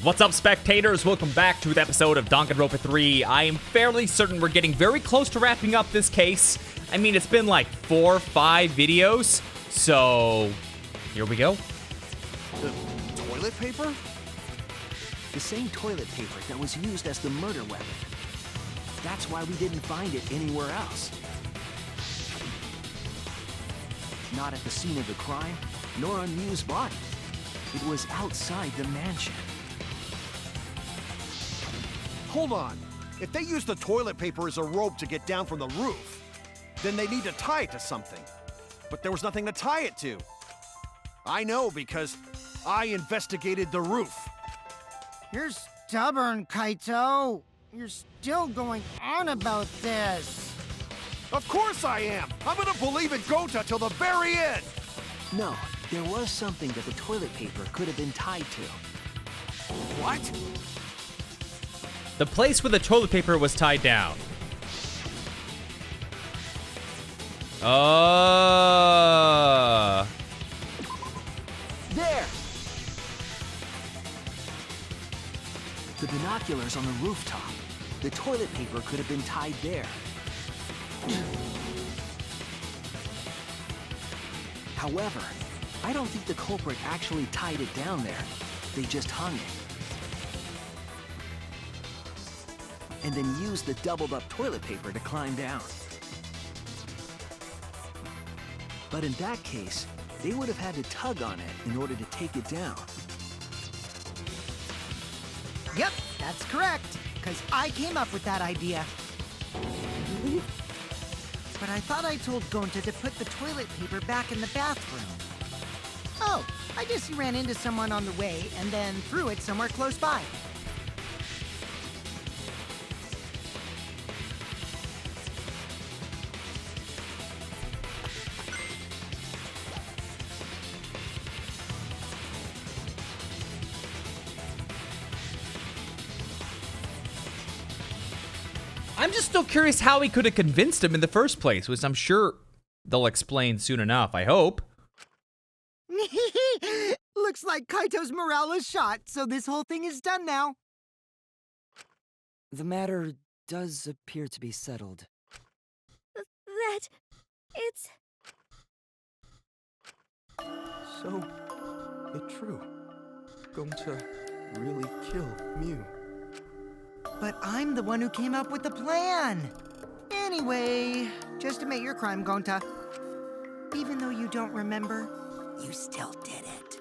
What's up, spectators? Welcome back to the episode of Danganronpa 3. I am fairly certain we're getting very close to wrapping up this case. I mean, it's been like 4 or 5 videos, so here we go. The toilet paper? The same toilet paper that was used as the murder weapon. That's why we didn't find it anywhere else. Not at the scene of the crime, nor on Miu's body. It was outside the mansion. Hold on. If they use the toilet paper as a rope to get down from the roof, then they need to tie it to something. But there was nothing to tie it to. I know because I investigated the roof. You're stubborn, Kaito. You're still going on about this. Of course I am! I'm gonna believe in Gota till the very end! No, there was something that the toilet paper could have been tied to. What? The place where the toilet paper was tied down. There! The binoculars on the rooftop. The toilet paper could have been tied there. However, I don't think the culprit actually tied it down there. They just hung it. And then used the doubled up toilet paper to climb down. But in that case, they would have had to tug on it in order to take it down. Yep, that's correct. Because I came up with that idea. But I thought I told Gonta to put the toilet paper back in the bathroom. Oh, I guess he ran into someone on the way and then threw it somewhere close by. I'm just still curious how he could have convinced him in the first place, which I'm sure they'll explain soon enough, I hope. Looks like Kaito's morale is shot, so this whole thing is done now. The matter does appear to be settled. It's... So, it's true. Gonta really killed Miu. But I'm the one who came up with the plan. Anyway, just admit your crime, Gonta. Even though you don't remember, you still did it.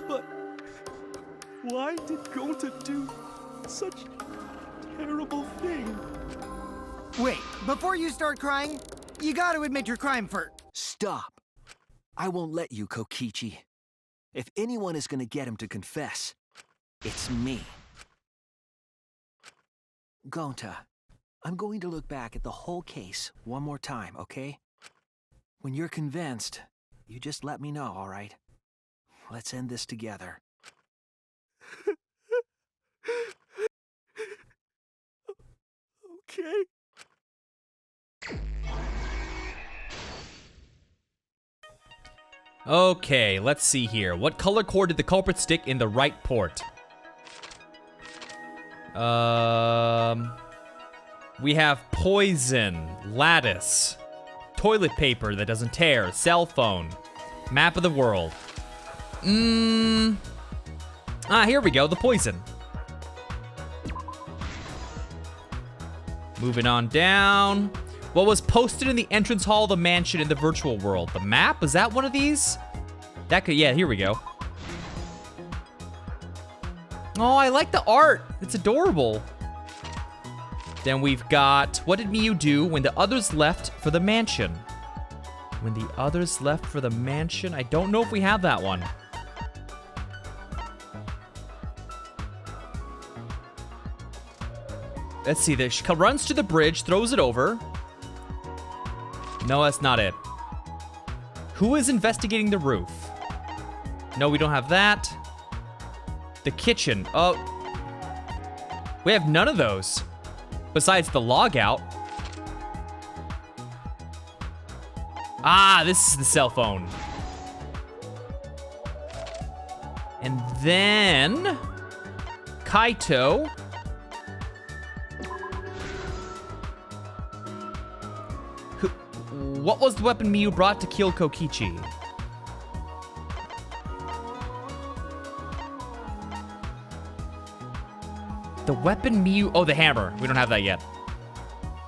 But why did Gonta do such a terrible thing? Wait, before you start crying, you gotta admit your crime first. Stop! I won't let you, Kokichi. If anyone is gonna get him to confess, it's me. Gonta, I'm going to look back at the whole case one more time, okay? When you're convinced, you just let me know, all right? Let's end this together. Okay. Okay, let's see here. What color cord did the culprit stick in the right port? We have poison, lattice, toilet paper that doesn't tear, cell phone, map of the world. Here we go, the poison. Moving on down. What was posted in the entrance hall of the mansion in the virtual world? The map? Is that one of these? That could, yeah, here we go. Oh, I like the art. It's adorable. Then we've got, what did Miu do when the others left for the mansion? When the others left for the mansion? I don't know if we have that one. Let's see, she runs to the bridge, throws it over. No, that's not it. Who is investigating the roof? No, we don't have that. The kitchen. Oh. We have none of those. Besides the logout. Ah, this is the cell phone. And then Kaito. What was the weapon Miyu brought to kill Kokichi? The weapon Miyu... Oh, the hammer. We don't have that yet.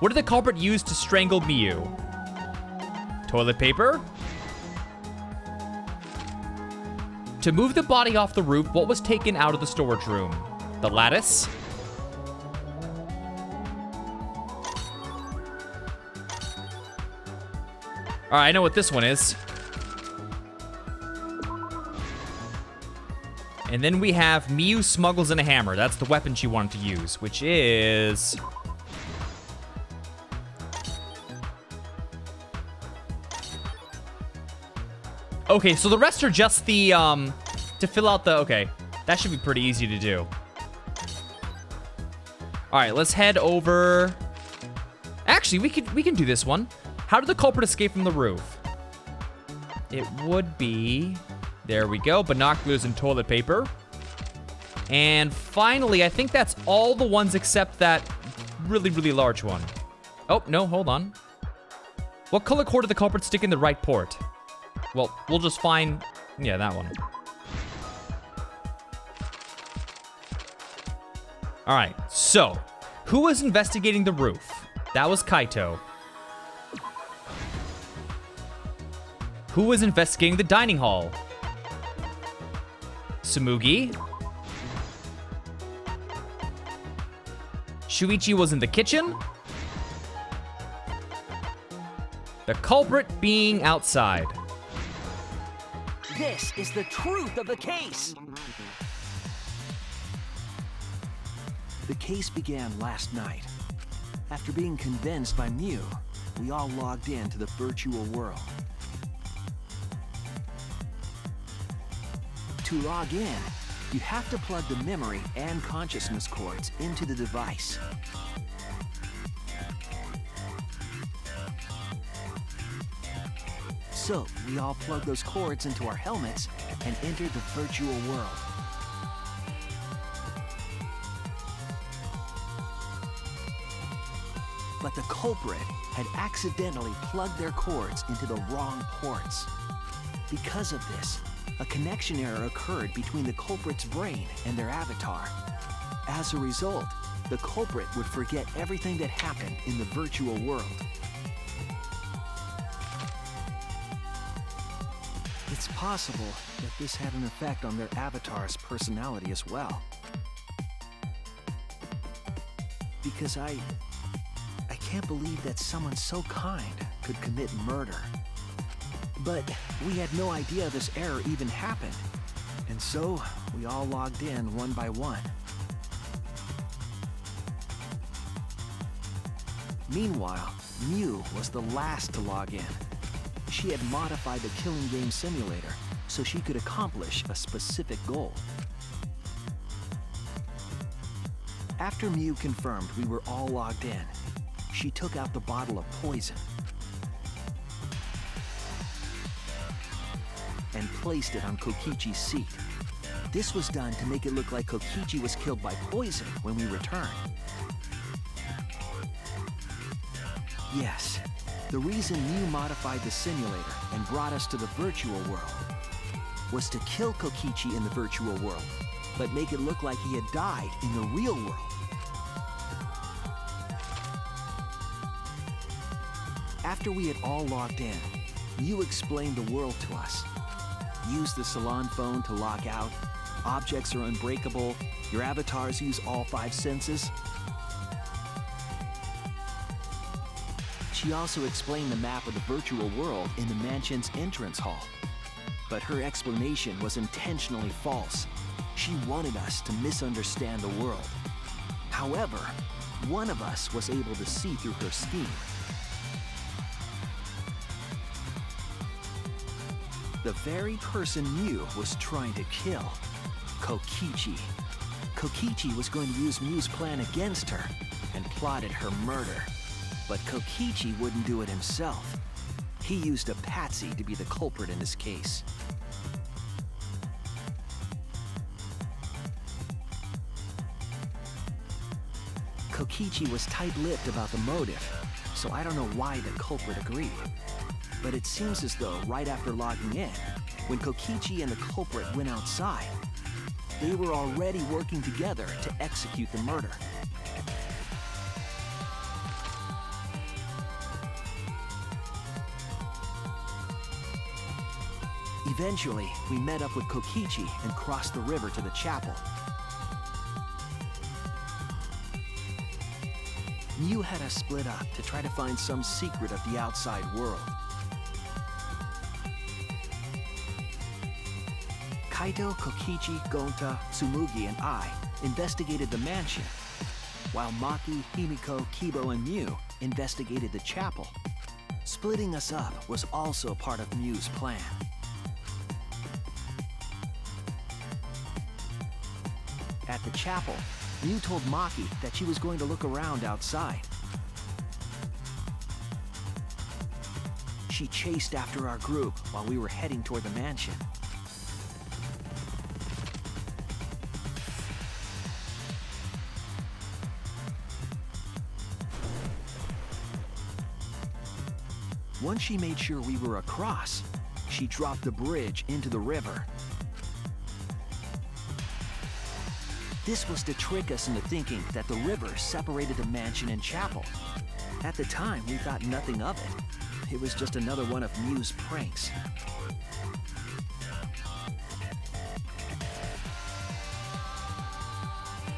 What did the culprit use to strangle Miyu? Toilet paper? To move the body off the roof, what was taken out of the storage room? The lattice? All right, I know what this one is. And then we have Miyu smuggles in a hammer. That's the weapon she wanted to use, which is... Okay, so the rest are just the, to fill out the... Okay, that should be pretty easy to do. All right, let's head over... Actually, we can do this one. How did the culprit escape from the roof? It would be... There we go, binoculars and toilet paper. And finally, I think that's all the ones except that really, really large one. Oh, no, hold on. What color cord did the culprit stick in the right port? Well, we'll just find... Yeah, that one. All right, so... Who was investigating the roof? That was Kaito. Who was investigating the dining hall? Tsumugi. Shuichi was in the kitchen. The culprit being outside. This is the truth of the case. The case began last night. After being convinced by Miyu, we all logged in to the virtual world. To log in, you have to plug the memory and consciousness cords into the device. So, we all plug those cords into our helmets and enter the virtual world. But the culprit had accidentally plugged their cords into the wrong ports. Because of this, a connection error occurred between the culprit's brain and their avatar. As a result, the culprit would forget everything that happened in the virtual world. It's possible that this had an effect on their avatar's personality as well. Because I can't believe that someone so kind could commit murder. But we had no idea this error even happened. And so, we all logged in one by one. Meanwhile, Miyu was the last to log in. She had modified the killing game simulator so she could accomplish a specific goal. After Miyu confirmed we were all logged in, she took out the bottle of poison and placed it on Kokichi's seat. This was done to make it look like Kokichi was killed by poison when we returned. Yes, the reason Miyu modified the simulator and brought us to the virtual world was to kill Kokichi in the virtual world, but make it look like he had died in the real world. After we had all logged in, Miyu explained the world to us. Use the salon phone to log out. Objects are unbreakable. Your avatars use all 5 senses. She also explained the map of the virtual world in the mansion's entrance hall. But her explanation was intentionally false. She wanted us to misunderstand the world. However, one of us was able to see through her scheme. The very person Miyu was trying to kill, Kokichi. Kokichi was going to use Miyu's plan against her and plotted her murder. But Kokichi wouldn't do it himself. He used a patsy to be the culprit in this case. Kokichi was tight-lipped about the motive, so I don't know why the culprit agreed. But it seems as though right after logging in, when Kokichi and the culprit went outside, they were already working together to execute the murder. Eventually, we met up with Kokichi and crossed the river to the chapel. Mew had us split up to try to find some secret of the outside world. Kaito, Kokichi, Gonta, Tsumugi, and I investigated the mansion, while Maki, Himiko, Kibo, and Mew investigated the chapel. Splitting us up was also part of Mew's plan. At the chapel, Mew told Maki that she was going to look around outside. She chased after our group while we were heading toward the mansion. Once she made sure we were across, she dropped the bridge into the river. This was to trick us into thinking that the river separated the mansion and chapel. At the time, we thought nothing of it. It was just another one of Mew's pranks.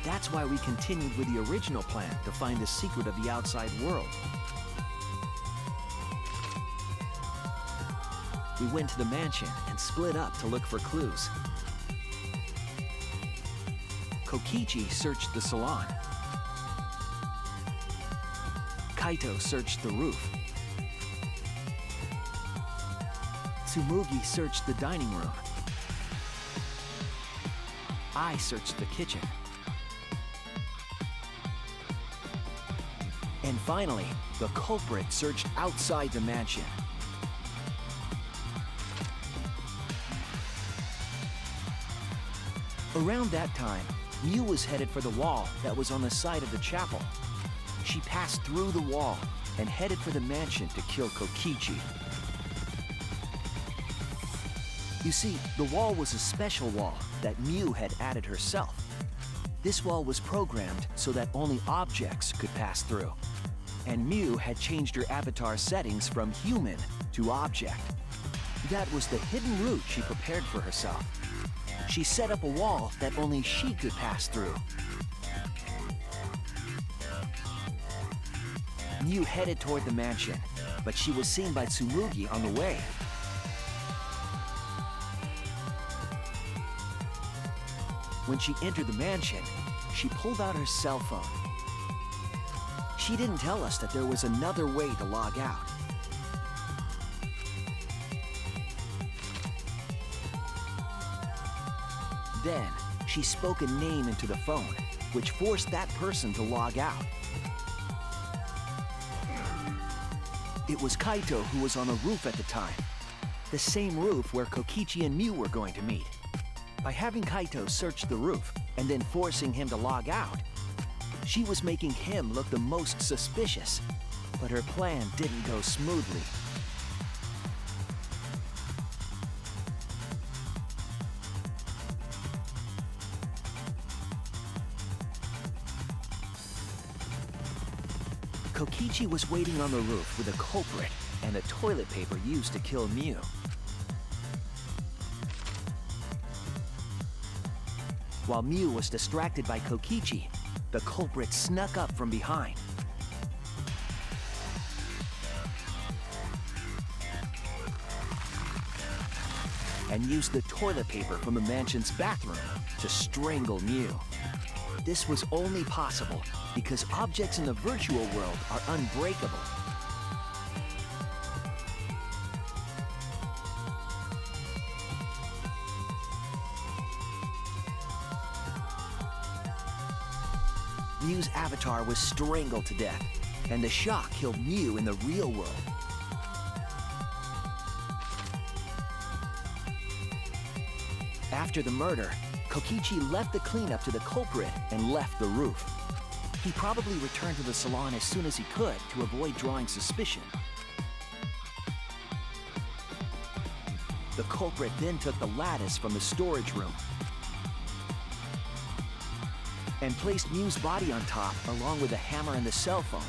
That's why we continued with the original plan to find the secret of the outside world. We went to the mansion and split up to look for clues. Kokichi searched the salon. Kaito searched the roof. Tsumugi searched the dining room. I searched the kitchen. And finally, the culprit searched outside the mansion. Around that time, Mew was headed for the wall that was on the side of the chapel. She passed through the wall and headed for the mansion to kill Kokichi. You see, the wall was a special wall that Mew had added herself. This wall was programmed so that only objects could pass through. And Mew had changed her avatar settings from human to object. That was the hidden route she prepared for herself. She set up a wall that only she could pass through. Mew headed toward the mansion, but she was seen by Tsumugi on the way. When she entered the mansion, she pulled out her cell phone. She didn't tell us that there was another way to log out. Then, she spoke a name into the phone, which forced that person to log out. It was Kaito who was on the roof at the time, the same roof where Kokichi and Mew were going to meet. By having Kaito search the roof and then forcing him to log out, she was making him look the most suspicious, but her plan didn't go smoothly. Kokichi was waiting on the roof with a culprit and the toilet paper used to kill Mew. While Mew was distracted by Kokichi, the culprit snuck up from behind. And used the toilet paper from the mansion's bathroom to strangle Mew. This was only possible because objects in the virtual world are unbreakable. Mew's avatar was strangled to death, and the shock killed Mew in the real world. After the murder, Kokichi left the cleanup to the culprit and left the roof. He probably returned to the salon as soon as he could to avoid drawing suspicion. The culprit then took the lattice from the storage room and placed Mew's body on top along with the hammer and the cell phone.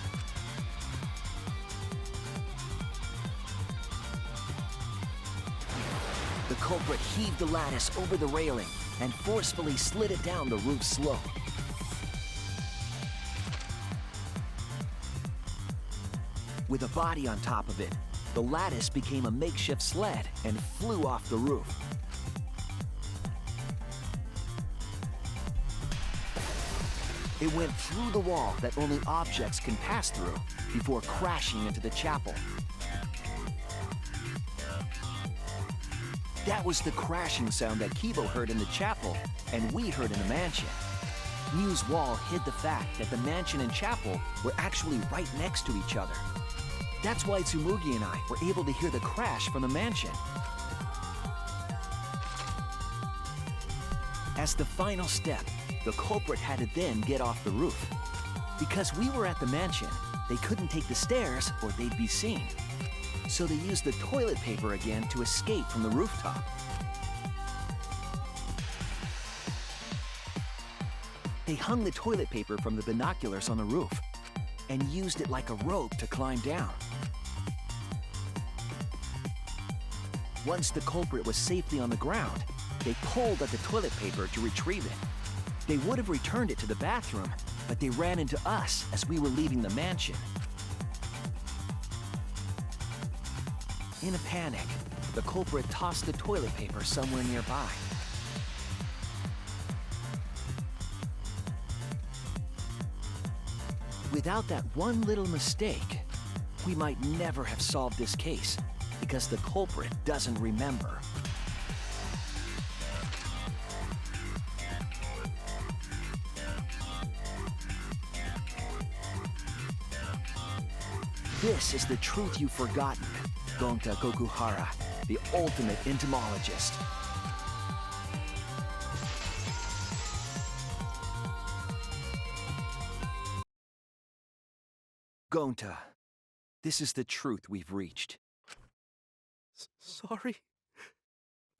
The culprit heaved the lattice over the railing and forcefully slid it down the roof slope. With a body on top of it, the lattice became a makeshift sled and flew off the roof. It went through the wall that only objects can pass through before crashing into the chapel. That was the crashing sound that Kibo heard in the chapel and we heard in the mansion. Mew's wall hid the fact that the mansion and chapel were actually right next to each other. That's why Tsumugi and I were able to hear the crash from the mansion. As the final step, the culprit had to then get off the roof. Because we were at the mansion, they couldn't take the stairs or they'd be seen. So they used the toilet paper again to escape from the rooftop. They hung the toilet paper from the binoculars on the roof and used it like a rope to climb down. Once the culprit was safely on the ground, they pulled at the toilet paper to retrieve it. They would have returned it to the bathroom, but they ran into us as we were leaving the mansion. In a panic, the culprit tossed the toilet paper somewhere nearby. Without that one little mistake, we might never have solved this case because the culprit doesn't remember. This is the truth you've forgotten, Gonta Gokuhara, the ultimate entomologist. Gonta, this is the truth we've reached. Sorry.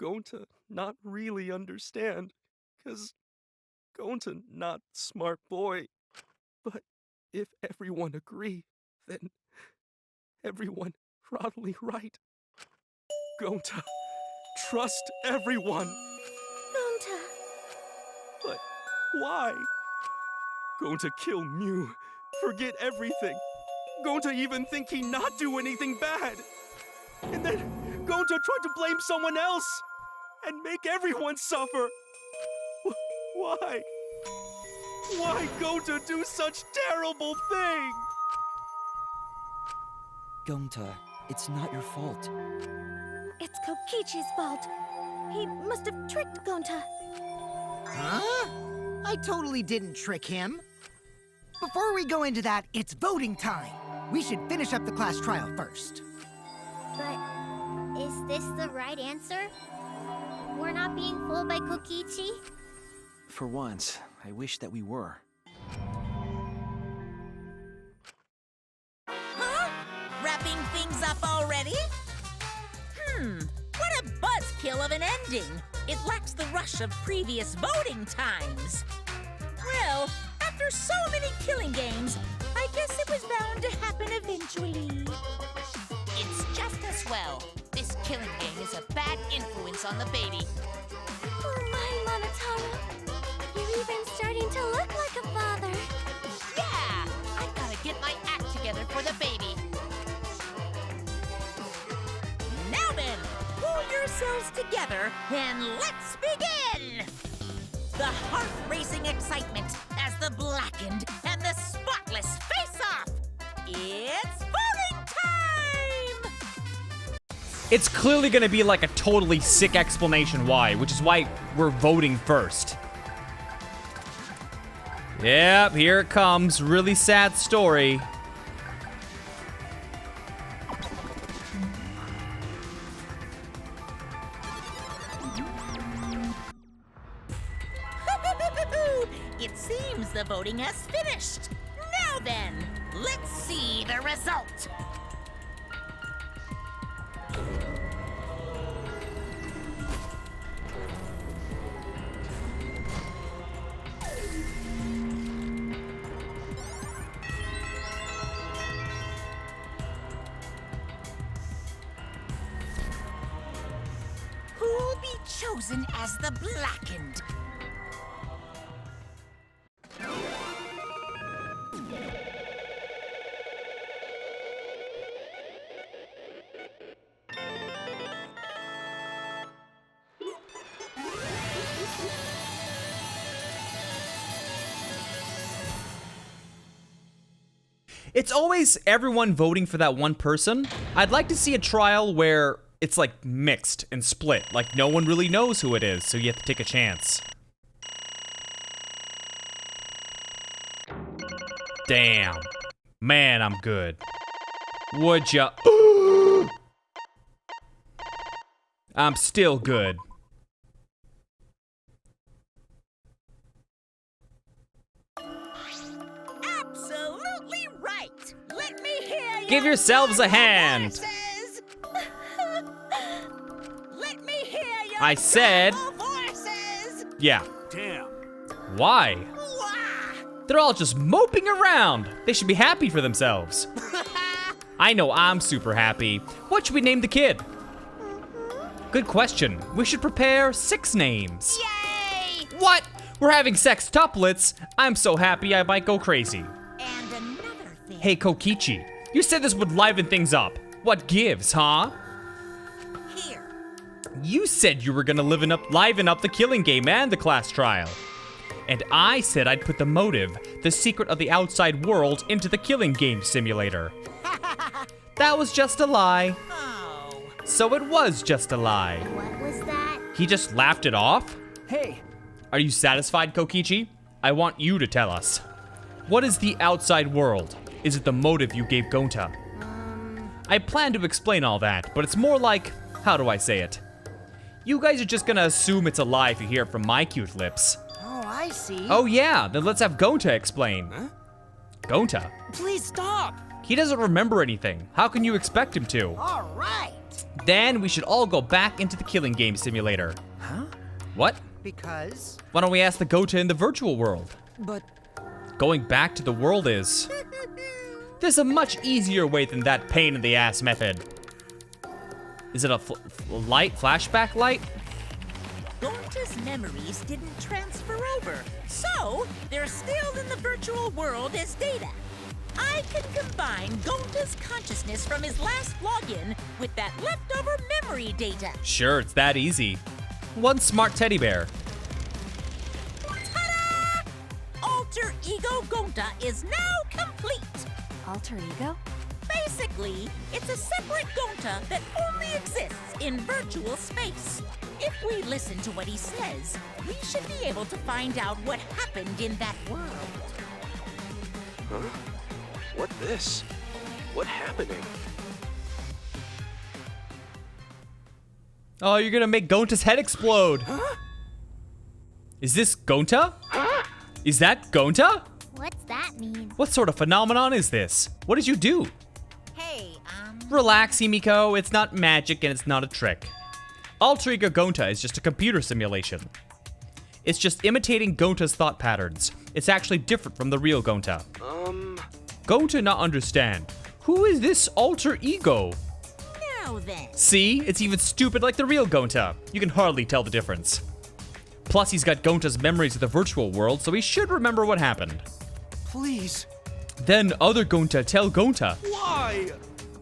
Gonta not really understand, 'cause Gonta not smart boy. But if everyone agree, then everyone probably right. Gonta, trust everyone. Gonta. But why? Gonta kill Mew, forget everything. Gonta even think he not do anything bad. And then Gonta tried to blame someone else and make everyone suffer. Why? Why Gonta do such terrible thing? Gonta, it's not your fault. It's Kokichi's fault. He must have tricked Gonta. Huh? I totally didn't trick him. Before we go into that, it's voting time. We should finish up the class trial first. But is this the right answer? We're not being fooled by Kokichi? For once, I wish that we were. Huh? Wrapping things up already? What a buzzkill of an ending! It lacks the rush of previous voting times. Well, after so many killing games, I guess it was bound to happen eventually. It's just as well. This killing game is a bad influence on the baby. Oh my, Monotaro. You're even starting to look like a father. Yeah! I've got to get my act together for the baby. Now then, pull yourselves together and let's begin! The heart-racing excitement as the blackened and the spotless face off. It's voting time! It's clearly gonna be like a totally sick explanation why, which is why we're voting first. Yep, here it comes. Really sad story. It seems the voting has finished. Now then, let's see the result. Who'll be chosen as the Blackened? It's always everyone voting for that one person. I'd like to see a trial where it's like mixed and split, like no one really knows who it is, so you have to take a chance. Damn. Man, I'm good. Would ya? I'm still good. Absolutely right. Let me hear your Give yourselves a hand. voices. Let me hear your I said- voices. Yeah. Damn. Why? Wah! They're all just moping around. They should be happy for themselves. I know I'm super happy. What should we name the kid? Good question. We should prepare 6 names. Yay! What? We're having sextuplets? I'm so happy I might go crazy. And another thing. Hey, Kokichi, you said this would liven things up. What gives, huh? Here. You said you were gonna liven up the killing game and the class trial. And I said I'd put the motive, the secret of the outside world, into the killing game simulator. That was just a lie. Oh. So it was just a lie. What was that? He just laughed it off? Hey, Are you satisfied, Kokichi? I want you to tell us. What is the outside world? Is it the motive you gave Gonta? I plan to explain all that, but it's more like, how do I say it? You guys are just gonna assume it's a lie if you hear it from my cute lips. Oh, I see. Oh yeah, then let's have Gonta explain. Huh? Gonta? Please stop! He doesn't remember anything. How can you expect him to? All right. Then we should all go back into the killing game simulator. Huh? What? Because Why don't we ask the Gonta in the virtual world? But Going back to the world is... There's a much easier way than that pain in the ass method. Is it a flashback light? Gonta's memories didn't transfer over, so they're still in the virtual world as data. I can combine Gonta's consciousness from his last login with that leftover memory data. Sure, it's that easy. One smart teddy bear. Ta-da! Alter Ego Gonta is now complete. Alter ego? Basically, it's a separate Gonta that only exists in virtual space. If we listen to what he says, we should be able to find out what happened in that world. Huh? What this? What happening? Oh, you're gonna make Gonta's head explode. Huh? Is this Gonta? Huh? Is that Gonta? What's that mean? What sort of phenomenon is this? What did you do? Hey, Relax, Himiko. It's not magic and it's not a trick. Alter Ego Gonta is just a computer simulation. It's just imitating Gonta's thought patterns. It's actually different from the real Gonta. Gonta not understand. Who is this alter ego? now then. See? It's even stupid like the real Gonta. You can hardly tell the difference. Plus, he's got Gonta's memories of the virtual world, so he should remember what happened. Please. Then other Gonta tell Gonta. Why?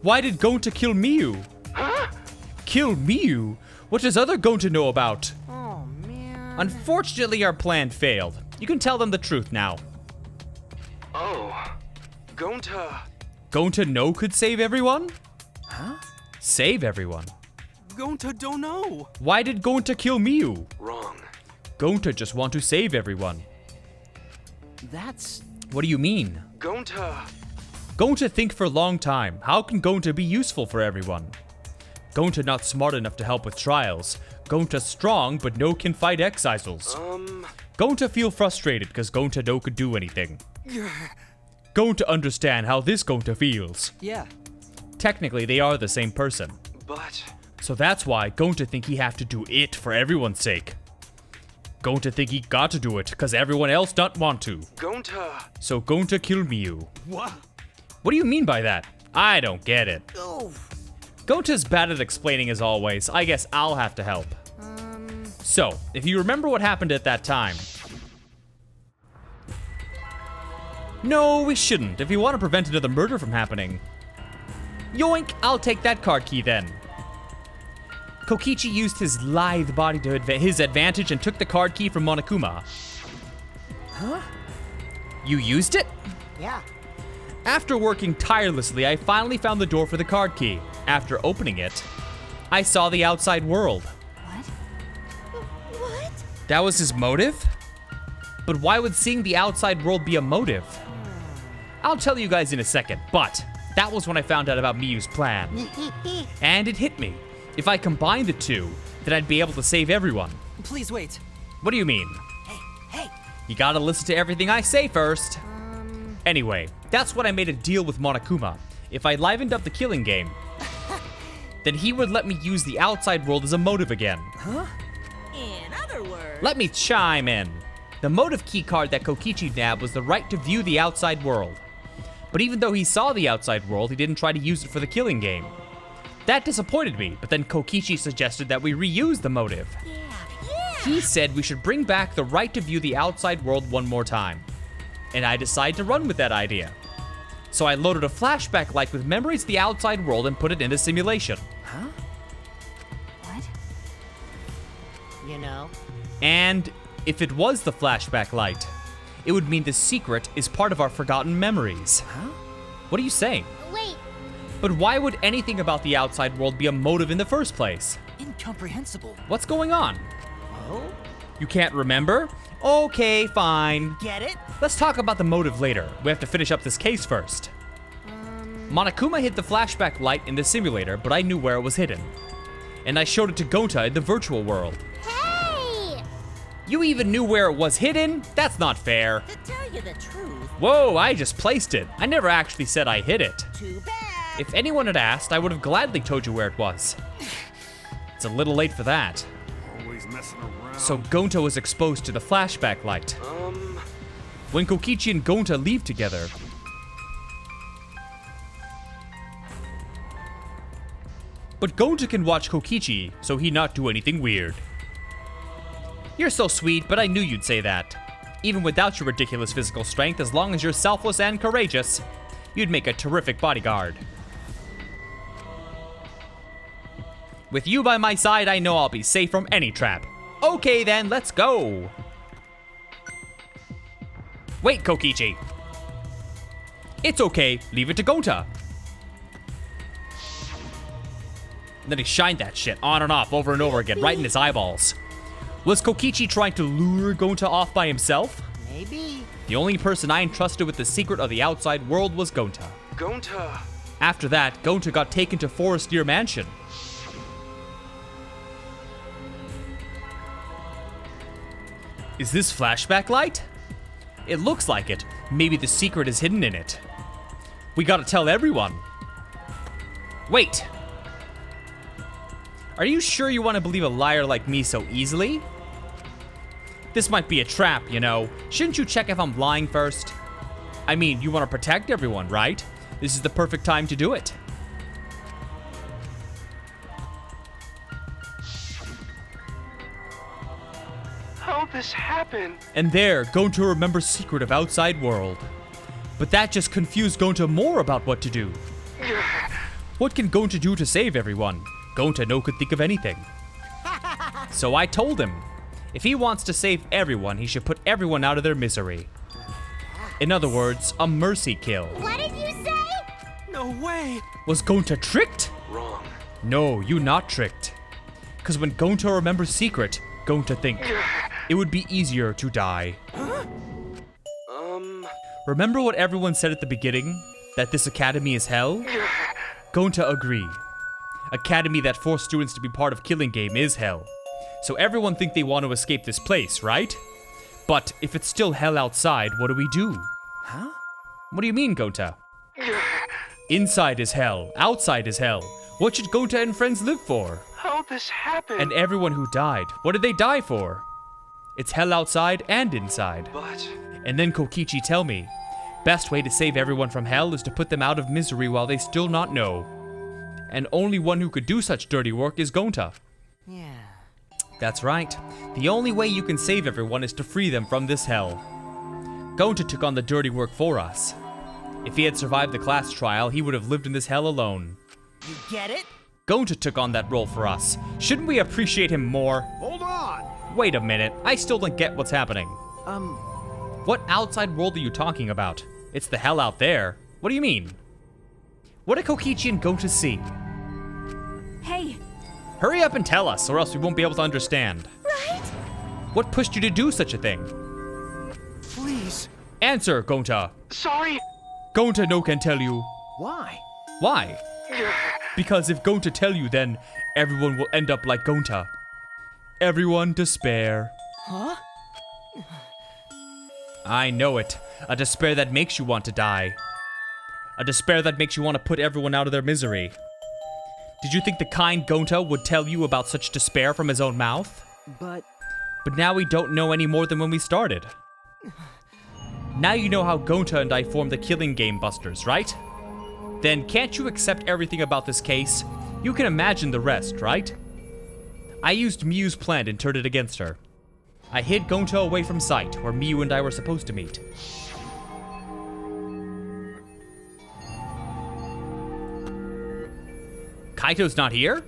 Why did Gonta kill Miu? Huh? Kill Miu? What does other Gonta know about? Oh, man. Unfortunately, our plan failed. You can tell them the truth now. Oh. Gonta. Gonta no could save everyone? Huh? Save everyone? Gonta don't know. Why did Gonta kill Miu? Wrong. Gonta just want to save everyone. That's... What do you mean? Gonta. Gonta think for a long time. How can Gonta be useful for everyone? Gonta not smart enough to help with trials. Gonta strong, but no can fight exiles. Gonta feel frustrated because Gonta no could do anything. Gonta understand how this Gonta feels. Yeah. Technically, they are the same person. But... So that's why Gonta think he have to do it for everyone's sake. Gonta think he got to do it, cause everyone else don't want to. Gonta... So Gonta kill Miu. What? What do you mean by that? I don't get it. Oof. Gonta's bad at explaining as always. I guess I'll have to help. So, if you remember what happened at that time. No, we shouldn't, if we want to prevent another murder from happening. Yoink, I'll take that card key then. Kokichi used his lithe body to his advantage and took the card key from Monokuma. Huh? You used it? Yeah. After working tirelessly, I finally found the door for the card key. After opening it, I saw the outside world. What? That was his motive? But why would seeing the outside world be a motive? I'll tell you guys in a second, but that was when I found out about Miyu's plan. And it hit me. If I combined the two, then I'd be able to save everyone. Please wait. What do you mean? Hey. You gotta listen to everything I say first. Anyway, that's when I made a deal with Monokuma. If I livened up the killing game, then he would let me use the outside world as a motive again. Huh? In other words... Let me chime in. The motive key card that Kokichi nabbed was the right to view the outside world. But even though he saw the outside world, he didn't try to use it for the killing game. That disappointed me, but then Kokichi suggested that we reuse the motive. He said we should bring back the right to view the outside world one more time. And I decided to run with that idea. So I loaded a flashback light with memories of the outside world and put it in the simulation. Huh? What? You know? And if it was the flashback light, it would mean the secret is part of our forgotten memories. Huh? What are you saying? Wait, But why would anything about the outside world be a motive in the first place? Incomprehensible. What's going on? Oh? You can't remember? Okay, fine. Get it? Let's talk about the motive later. We have to finish up this case first. Monokuma hid the flashback light in the simulator, but I knew where it was hidden. And I showed it to Gonta in the virtual world. hey! You even knew where it was hidden? That's not fair. To tell you the truth, Whoa, I just placed it. I never actually said I hid it. too bad. If anyone had asked, I would have gladly told you where it was. It's a little late for that. Always messing around. So Gonta was exposed to the flashback light. When Kokichi and Gonta leave together, but Gonta can watch Kokichi, so he not do anything weird. You're so sweet, but I knew you'd say that. Even without your ridiculous physical strength, as long as you're selfless and courageous, you'd make a terrific bodyguard. With you by my side, I know I'll be safe from any trap. Okay then, let's go. Wait, Kokichi. It's okay, leave it to Gonta. And then he shined that shit on and off over and over again, right in his eyeballs. Was Kokichi trying to lure Gonta off by himself? Maybe. The only person I entrusted with the secret of the outside world was Gonta. Gonta. After that, Gonta got taken to Forest Deer Mansion. Is this flashback light? It looks like it. Maybe the secret is hidden in it. We gotta tell everyone. Wait. Are you sure you want to believe a liar like me so easily? This might be a trap, you know. Shouldn't you check if I'm lying first? I mean, you want to protect everyone, right? This is the perfect time to do it. How'd this happen? And there, Gonta remembers secret of outside world. But that just confused Gonta more about what to do. What can Gonta do to save everyone? Gonta no could think of anything. So I told him, if he wants to save everyone, he should put everyone out of their misery. In other words, a mercy kill. What did you say? No way. Was Gonta tricked? Wrong. No, you not tricked. Cause when Gonta remembers secret, Gonta think it would be easier to die. Remember what everyone said at the beginning? That this academy is hell? Gonta agree. Academy that forced students to be part of killing game is hell. So everyone think they want to escape this place, right? But if it's still hell outside, what do we do? Huh? What do you mean, Gonta? Inside is hell, outside is hell. What should Gonta and friends live for? How'd this happen? And everyone who died, what did they die for? It's hell outside and inside. But... And then Kokichi tell me, best way to save everyone from hell is to put them out of misery while they still not know. And only one who could do such dirty work is Gonta. Yeah. That's right. The only way you can save everyone is to free them from this hell. Gonta took on the dirty work for us. If he had survived the class trial, he would have lived in this hell alone. You get it? Gonta took on that role for us. Shouldn't we appreciate him more? Hold on! Wait a minute, I still don't get what's happening. What outside world are you talking about? It's the hell out there. What do you mean? What did Kokichi and Gonta see? Hey, Hurry up and tell us, or else we won't be able to understand. right? What pushed you to do such a thing? Please. Answer, Gonta. Sorry. Gonta no can tell you. Why? Why? Because if Gonta tell you, then everyone will end up like Gonta. Everyone despair. Huh? I know it. A despair that makes you want to die. A despair that makes you want to put everyone out of their misery. Did you think the kind Gonta would tell you about such despair from his own mouth? But But now we don't know any more than when we started. Now you know how Gonta and I formed the Killing Game Busters, right? Then can't you accept everything about this case? You can imagine the rest, right? I used Miu's plan and turned it against her. I hid Gonta away from sight, where Miu and I were supposed to meet. Kaito's not here?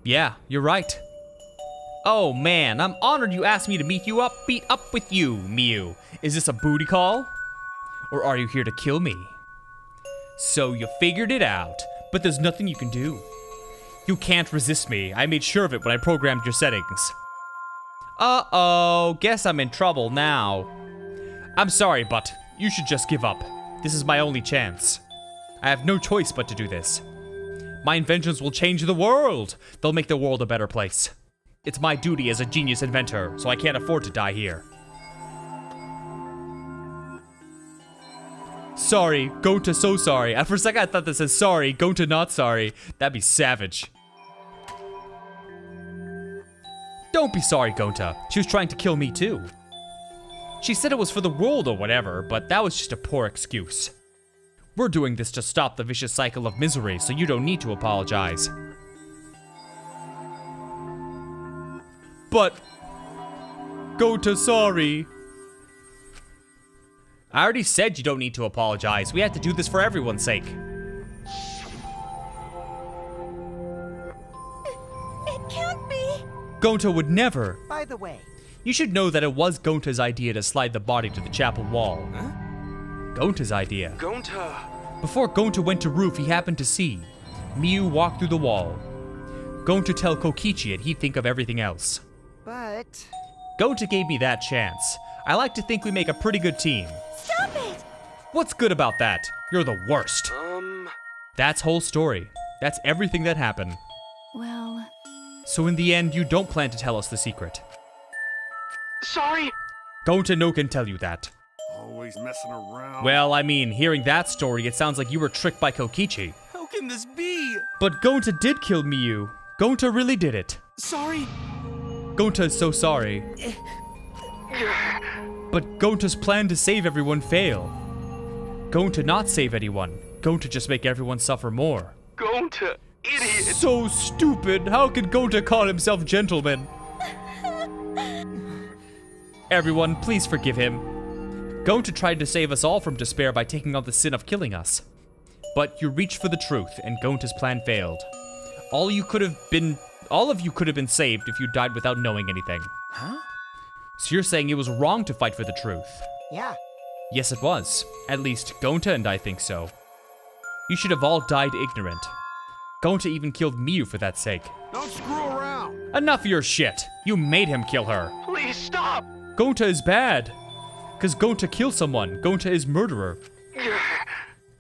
Yeah, you're right. Oh man, I'm honored you asked me to meet up with you, Miu. Is this a booty call? Or are you here to kill me? So you figured it out, but there's nothing you can do. You can't resist me. I made sure of it when I programmed your settings. Uh-oh, guess I'm in trouble now. I'm sorry, but you should just give up. This is my only chance. I have no choice but to do this. My inventions will change the world. They'll make the world a better place. It's my duty as a genius inventor, so I can't afford to die here. Sorry, Gonta so sorry. For a second I thought this says sorry, Gonta not sorry. That'd be savage. Don't be sorry, Gonta. She was trying to kill me too. She said it was for the world or whatever, but that was just a poor excuse. We're doing this to stop the vicious cycle of misery, so you don't need to apologize. But... Gonta sorry. I already said you don't need to apologize. We have to do this for everyone's sake. It can't be. Gonta would never. By the way, You should know that it was Gonta's idea to slide the body to the chapel wall. Huh? Gonta's idea. Gonta. Before Gonta went to roof, he happened to see Miu walk through the wall. Gonta tell Kokichi and he'd think of everything else. but... Gonta gave me that chance. I like to think we make a pretty good team. Stop it! What's good about that? You're the worst. That's whole story. That's everything that happened. Well, So in the end, you don't plan to tell us the secret. Sorry. Gonta no can tell you that. Always messing around. Well, I mean, hearing that story, it sounds like you were tricked by Kokichi. How can this be? But Gonta did kill Miu. Gonta really did it. Sorry. Gonta is so sorry. But Gonta's plan to save everyone failed. Gonta not save anyone. Gonta just make everyone suffer more. Gonta, idiot. So stupid. How could Gonta call himself gentleman? Everyone, please forgive him. Gonta tried to save us all from despair by taking on the sin of killing us. But you reached for the truth, and Gonta's plan failed. All of you could have been saved if you died without knowing anything. Huh? So you're saying it was wrong to fight for the truth? Yeah. Yes, it was. At least Gonta and I think so. You should have all died ignorant. Gonta even killed Miu for that sake. Don't screw around. Enough of your shit. You made him kill her. Please stop. Gonta is bad. Cause Gonta killed someone. Gonta is murderer.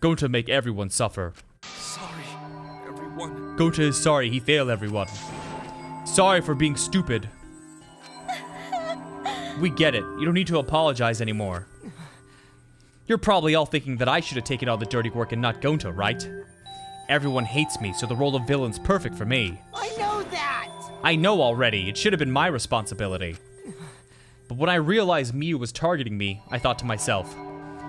Gonta make everyone suffer. Sorry, everyone. Gonta is sorry he failed everyone. Sorry for being stupid. We get it. You don't need to apologize anymore. You're probably all thinking that I should have taken all the dirty work and not Gonta, right? Everyone hates me, so the role of villain's perfect for me. I know that! I know already, it should have been my responsibility. But when I realized Miu was targeting me, I thought to myself,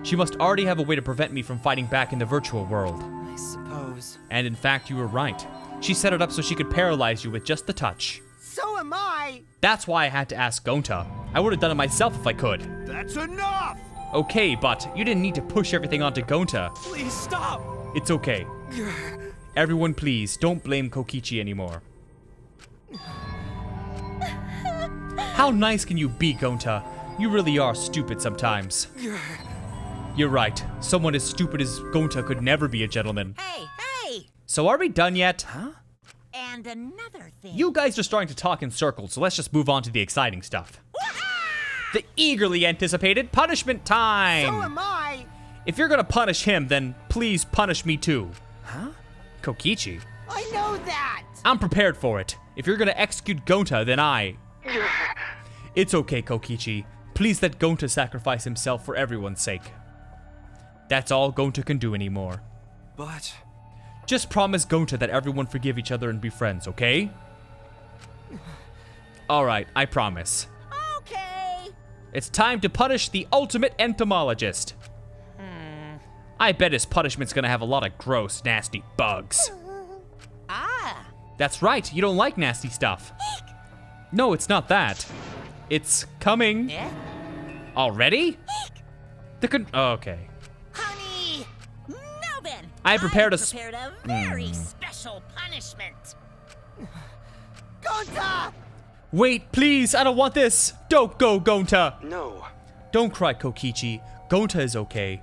she must already have a way to prevent me from fighting back in the virtual world. I suppose. And in fact, you were right. She set it up so she could paralyze you with just the touch. So am I! That's why I had to ask Gonta. I would have done it myself if I could. That's enough! Okay, but you didn't need to push everything onto Gonta. Please stop! It's okay. Everyone please, don't blame Kokichi anymore. How nice can you be, Gonta? You really are stupid sometimes. You're right. Someone as stupid as Gonta could never be a gentleman. Hey, hey! So are we done yet? Huh? And another thing. You guys are starting to talk in circles, so let's just move on to the exciting stuff. The eagerly anticipated punishment time! So am I! If you're gonna punish him, then please punish me too. Huh? Kokichi? I know that! I'm prepared for it. If you're gonna execute Gonta, then I... It's okay, Kokichi. Please let Gonta sacrifice himself for everyone's sake. That's all Gonta can do anymore. But... Just promise Gonta that everyone forgive each other and be friends, okay? Alright, I promise. Okay. It's time to punish the ultimate entomologist. I bet his punishment's gonna have a lot of gross, nasty bugs. Ah. That's right, you don't like nasty stuff. No, it's not that. It's coming. Yeah? Already? Okay. Honey! Now then! I prepared a very special punishment. Gonta! Wait, please, I don't want this. Don't go, Gonta. No. Don't cry, Kokichi. Gonta is okay.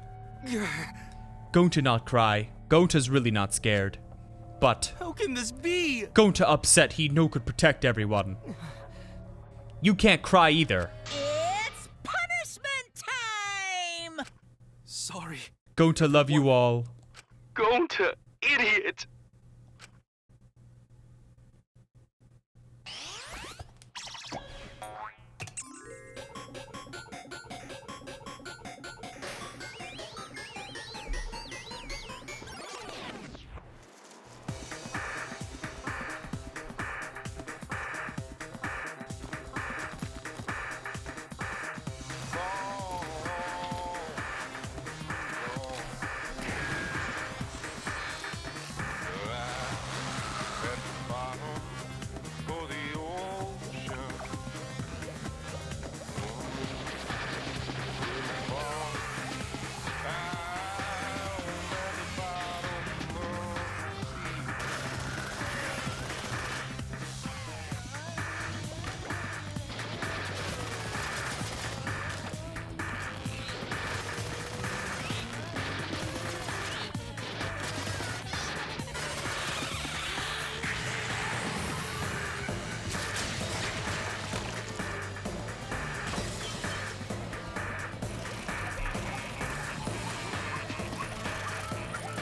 Gonta not cry. Gonta's really not scared. But How can this be? Gonta upset he no could protect everyone. You can't cry either. It's punishment time! Sorry. Gonta love you all. Gonta, idiot!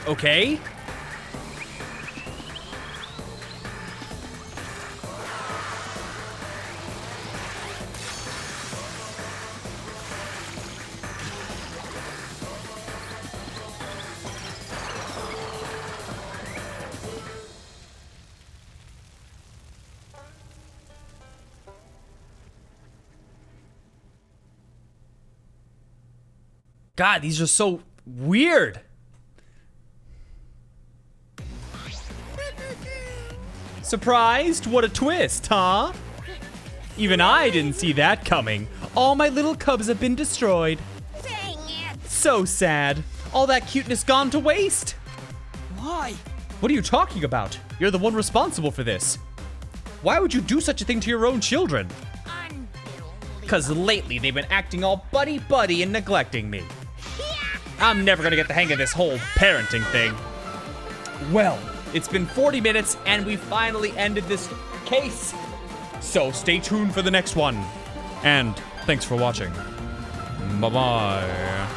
Okay? God, these are so weird. Surprised? What a twist, huh? Even I didn't see that coming. All my little cubs have been destroyed. Dang it! So sad. All that cuteness gone to waste. Why? What are you talking about? You're the one responsible for this. Why would you do such a thing to your own children? Because lately they've been acting all buddy-buddy and neglecting me. I'm never gonna get the hang of this whole parenting thing. Well, it's been 40 minutes and we finally ended this case. So stay tuned for the next one. And thanks for watching. Bye-bye.